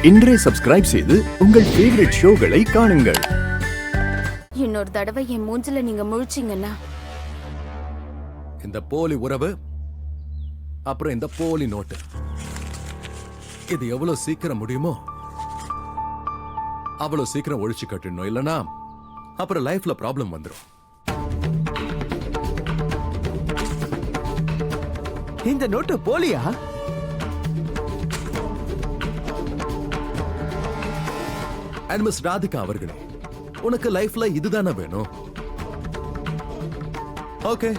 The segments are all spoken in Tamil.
இன்றே சப்ஸ்கிரைப் செய்து உங்கள் ஃபேவரட் ஷோகளை காணுங்கள். இன்னொரு தடவை என் மூஞ்சில நீங்க முழிச்சீங்கன்னா இந்த போலி உறவு அப்புறம் இந்த போலி நோட்டு இது எவ்வளவு சீக்கிரம் முடியுமோ அவ்வளவு சீக்கிரம் ஒழிச்சு கட்டிடணும். இல்லனா அப்புறம் லைஃப்ல ப்ராப்ளம் வந்துடும். இந்த நோட்டு போலியா? அண்ட் மிஸ் ராதிகா அவர்களே, உனக்கு லைஃப்ல இதுதானே வேணும்? ஓகே.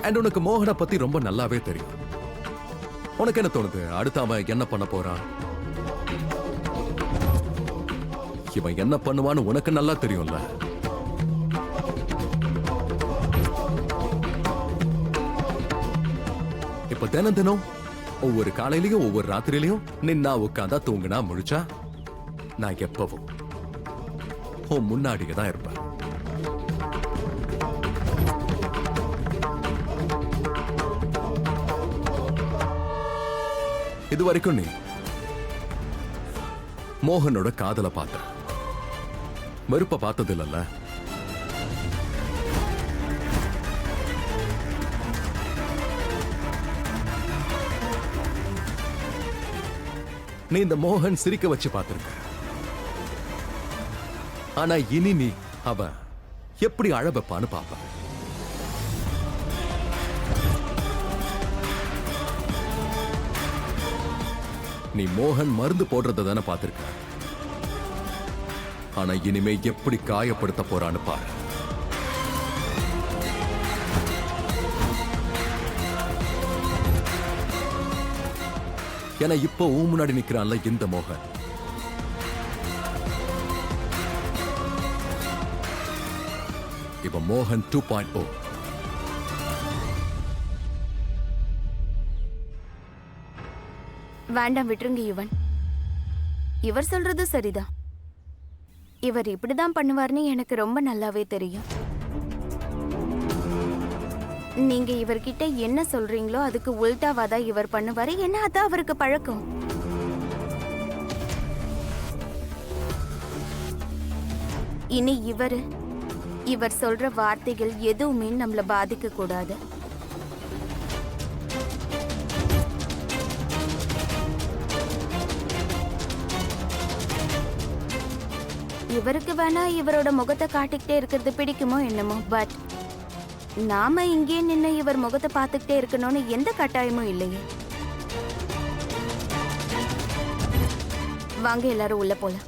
அண்ட் உனக்கு மோகனை பத்தி ரொம்ப நல்லாவே தெரியும். உனக்கு என்ன தோணுது? அடுத்து அவன் என்ன பண்ண போறான்? இவன் என்ன பண்ணுவான்னு உனக்கு நல்லா தெரியும்ல. இப்ப தினம் தினம் ஒவ்வொரு காலையிலயும் ஒவ்வொரு ராத்திரியிலையும் நின்னா உட்காந்தா தூங்குனா முழிச்சா நான் எப்பவும் உன் முன்னாடியே தான் இருப்பேன். இது வரைக்கும் நீ மோகனோட காதல பார்த்த, வெறுப்ப பார்த்தது இல்லல்ல. நீ இந்த மோகன் சிரிக்க வச்சு பார்த்திருக்க. ஆனா இனி நீ அவ எப்படி அழ வைப்பான்னு பாப்ப. நீ மோகன் மருந்து போடுறத தானே பார்த்திருக்க. ஆனா இனிமே எப்படி காயப்படுத்த போறான்னு பாரு. ஏன்னா இப்போ முன்னாடி நிக்கிறான்ல இந்த மோகன், இப்ப மோகன் 2.0. வேண்டாம், விட்டுருங்க. இவர் சொல்றது சரிதான். இவர் இப்படிதான் பண்ணுவார்னு எனக்கு ரொம்ப நல்லாவே தெரியும். நீங்க இவர்கிட்ட என்ன சொல்றீங்களோ அதுக்கு உல்டாவாதான் இவர் பண்ணுவாரு. என்ன அதான் அவருக்கு பழக்கம். இனி இவர் சொல்ற வார்த்தைகள் எதுவுமே நம்மள பாதிக்க கூடாது. இவருக்கு வேணா இவரோட முகத்தை காட்டிக்கிட்டே இருக்கிறது பிடிக்குமோ என்னமோ, பட் நாம இங்கே நின்று இவர் முகத்தை பார்த்துக்கிட்டே இருக்கணும்னு எந்த கட்டாயமும் இல்லையே. வாங்க எல்லாரும் உள்ள போலாம்.